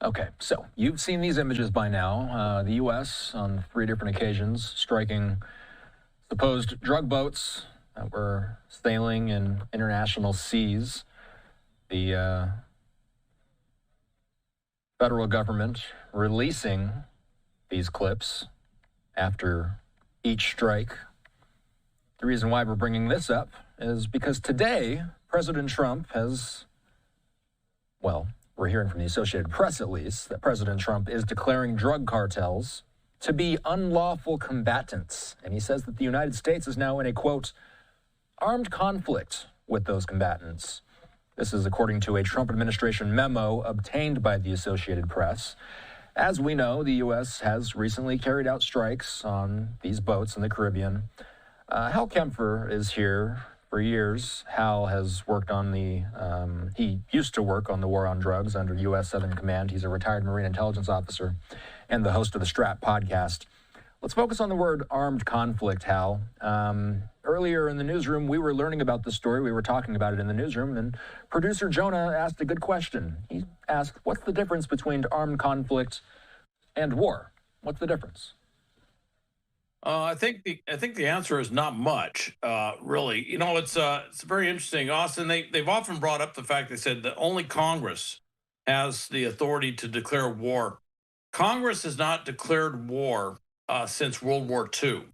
Okay, so you've seen these images by now. The U.S. on 3 different occasions striking supposed drug boats that were sailing in international seas. The federal government releasing these clips after each strike. The reason why we're bringing this up is because today, President Trump has, well, we're hearing from the Associated Press at least, that President Trump is declaring drug cartels to be unlawful combatants. And he says that the United States is now in a, quote, armed conflict with those combatants. This is according to a Trump administration memo obtained by the Associated Press. As we know, the U.S. has recently carried out strikes on these boats in the Caribbean. Hal Kempfer is here. For years, Hal has worked on he used to work on the war on drugs under U.S. Southern Command. He's a retired Marine intelligence officer and the host of the Strat podcast. Let's focus on the word armed conflict, Hal. Earlier in the newsroom, we were learning about this story. We were talking about it in the newsroom, and producer Jonah asked a good question. He asked, what's the difference between armed conflict and war? What's the difference? I think the answer is not much, really. You know, it's very interesting, Austin. They've often brought up the fact, they said that only Congress has the authority to declare war. Congress has not declared war since World War II,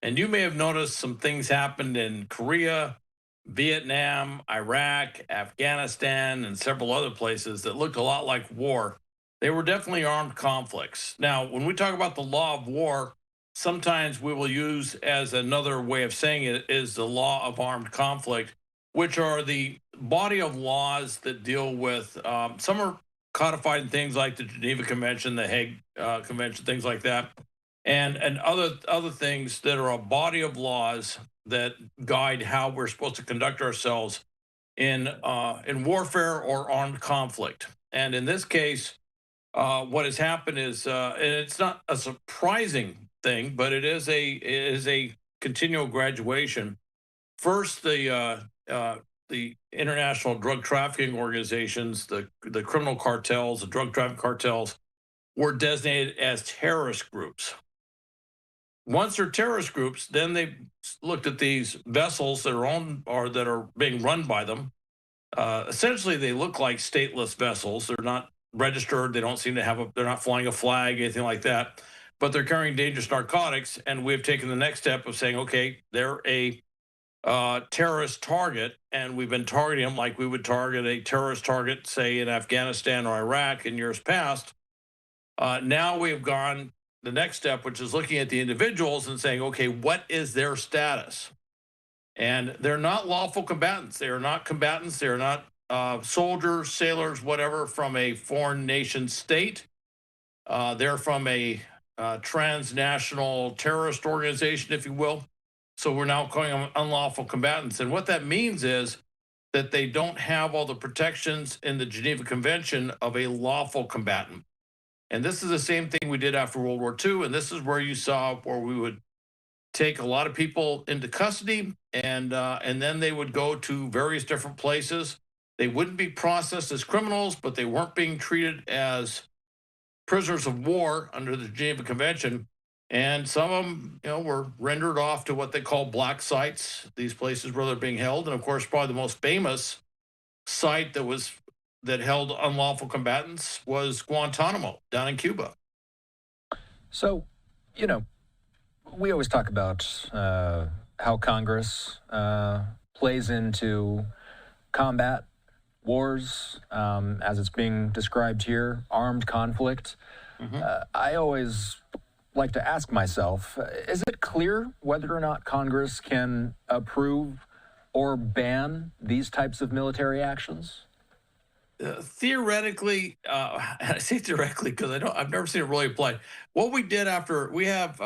and you may have noticed some things happened in Korea, Vietnam, Iraq, Afghanistan, and several other places that looked a lot like war. They were definitely armed conflicts. Now, when we talk about the law of war, sometimes we will use as another way of saying it is the law of armed conflict, which are the body of laws that deal with, some are codified in things like the Geneva Convention, the Hague Convention, things like that, and other things that are a body of laws that guide how we're supposed to conduct ourselves in warfare or armed conflict. And in this case, what has happened is, and it's not a surprising thing, but it is a continual graduation. First, the international drug trafficking organizations, the criminal cartels, the drug trafficking cartels, were designated as terrorist groups. Once they're terrorist groups, then they looked at these vessels that are owned or that are being run by them. Essentially, they look like stateless vessels. They're not registered. They don't seem to have they're not flying a flag, anything like that. But they're carrying dangerous narcotics, and we've taken the next step of saying, okay, they're a terrorist target, and we've been targeting them like we would target a terrorist target, say, in Afghanistan or Iraq in years past. Now we've gone the next step, which is looking at the individuals and saying, okay, what is their status? And they're not lawful combatants. They are not combatants. They are not soldiers, sailors, whatever, from a foreign nation state. They're from a transnational terrorist organization, if you will. So we're now calling them unlawful combatants. And what that means is that they don't have all the protections in the Geneva Convention of a lawful combatant. And this is the same thing we did after World War II. And this is where you saw where we would take a lot of people into custody, and then they would go to various different places. They wouldn't be processed as criminals, but they weren't being treated as prisoners of war under the Geneva Convention. And some of them, were rendered off to what they call black sites, these places where they're being held. And of course, probably the most famous site that held unlawful combatants was Guantanamo down in Cuba. So, we always talk about how Congress plays into combat wars, as it's being described here, armed conflict. Mm-hmm. I always like to ask myself, is it clear whether or not Congress can approve or ban these types of military actions? Theoretically, I say theoretically because I've never seen it really applied. What we did after we had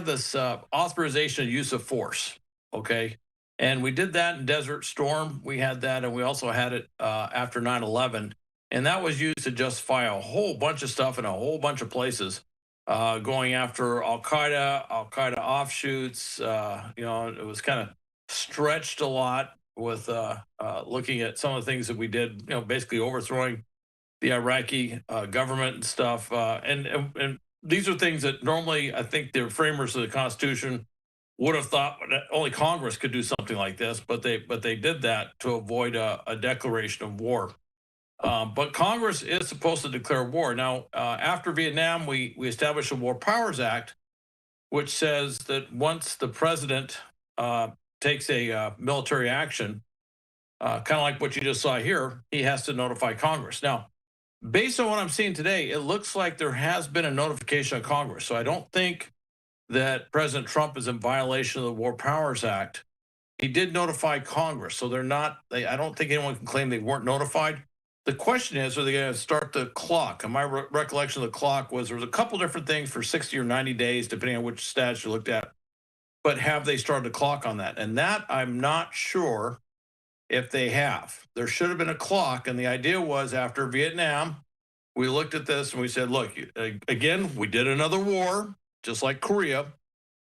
this authorization of use of force, okay, and we did that in Desert Storm. We had that, and we also had it after 9/11, and that was used to justify a whole bunch of stuff in a whole bunch of places, going after Al Qaeda offshoots. It was kind of stretched a lot with looking at some of the things that we did, basically overthrowing the Iraqi government and stuff. And these are things that normally I think the framers of the Constitution would have thought that only Congress could do something like this, but they did that to avoid a declaration of war. But Congress is supposed to declare war. Now, after Vietnam, we established a War Powers Act, which says that once the president takes a military action, kind of like what you just saw here, he has to notify Congress. Now, based on what I'm seeing today, it looks like there has been a notification of Congress. So I don't think that President Trump is in violation of the War Powers Act. He did notify Congress, so they're not. I don't think anyone can claim they weren't notified. The question is, are they going to start the clock? And my recollection of the clock was there was a couple different things for 60 or 90 days, depending on which stats you looked at. But have they started the clock on that? And that I'm not sure if they have. There should have been a clock, and the idea was after Vietnam, we looked at this and we said, look, again, we did another war, just like Korea,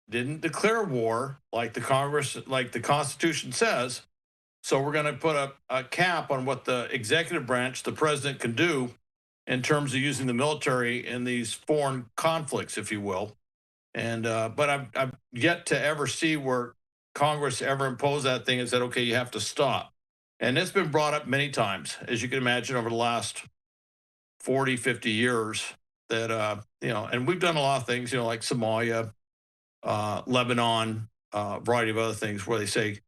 didn't declare war like the Congress, like the Constitution says. So we're going to put a cap on what the executive branch, the president, can do in terms of using the military in these foreign conflicts, if you will. And but I've yet to ever see where Congress ever imposed that thing and said, okay, you have to stop. And it's been brought up many times, as you can imagine, over the last 40, 50 years that, and we've done a lot of things, like Somalia, Lebanon, a variety of other things where they say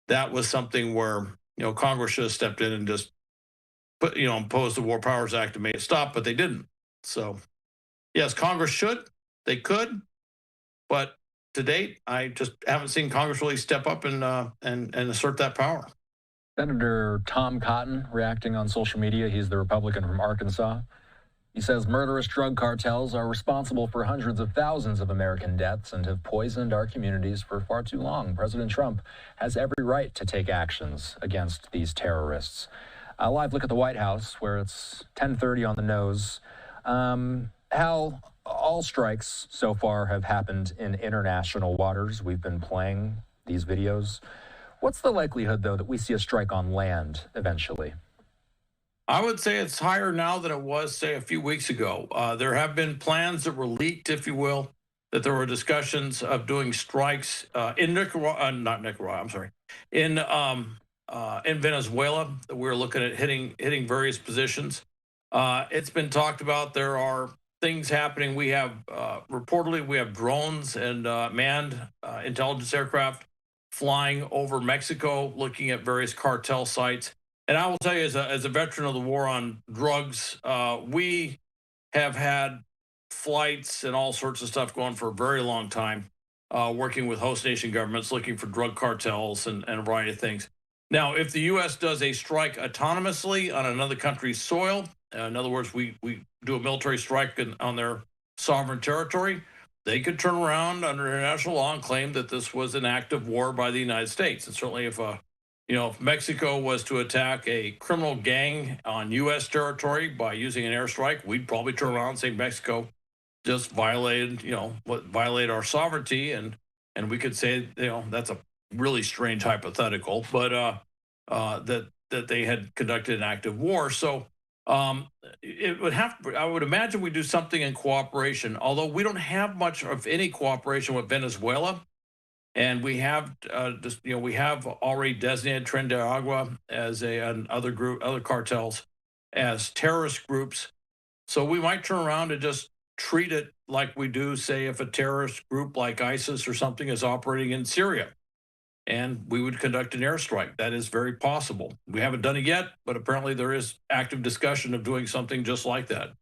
that was something where, Congress should have stepped in and just imposed the War Powers Act and made it stop, but they didn't. So, yes, Congress should, they could, but to date, I just haven't seen Congress really step up and assert that power. Senator Tom Cotton reacting on social media. He's the Republican from Arkansas. He says murderous drug cartels are responsible for hundreds of thousands of American deaths and have poisoned our communities for far too long. President Trump has every right to take actions against these terrorists. A live look at the White House, where it's 10:30 on the nose. How all strikes so far have happened in international waters. We've been playing these videos. What's the likelihood, though, that we see a strike on land eventually? I would say it's higher now than it was, say, a few weeks ago. There have been plans that were leaked, if you will, that there were discussions of doing strikes in Nicaragua, not Nicaragua, I'm sorry, in Venezuela. That we're looking at hitting various positions. It's been talked about. There are things happening. We have reportedly we have drones and manned intelligence aircraft flying over Mexico, looking at various cartel sites. And I will tell you, as a veteran of the war on drugs, we have had flights and all sorts of stuff going for a very long time, working with host nation governments, looking for drug cartels and a variety of things. Now, if the U.S. does a strike autonomously on another country's soil, in other words, we do a military strike on their sovereign territory, they could turn around under international law and claim that this was an act of war by the United States. And certainly if Mexico was to attack a criminal gang on U.S. territory by using an airstrike, we'd probably turn around and say Mexico just violated our sovereignty, and we could say that's a really strange hypothetical, but that they had conducted an act of war. So it would I would imagine we do something in cooperation, although we don't have much of any cooperation with Venezuela. And we have we have already designated Trinidad as other cartels as terrorist groups. So we might turn around and just treat it like we do, say, if a terrorist group like ISIS or something is operating in Syria, and we would conduct an airstrike. That is very possible. We haven't done it yet, but apparently there is active discussion of doing something just like that.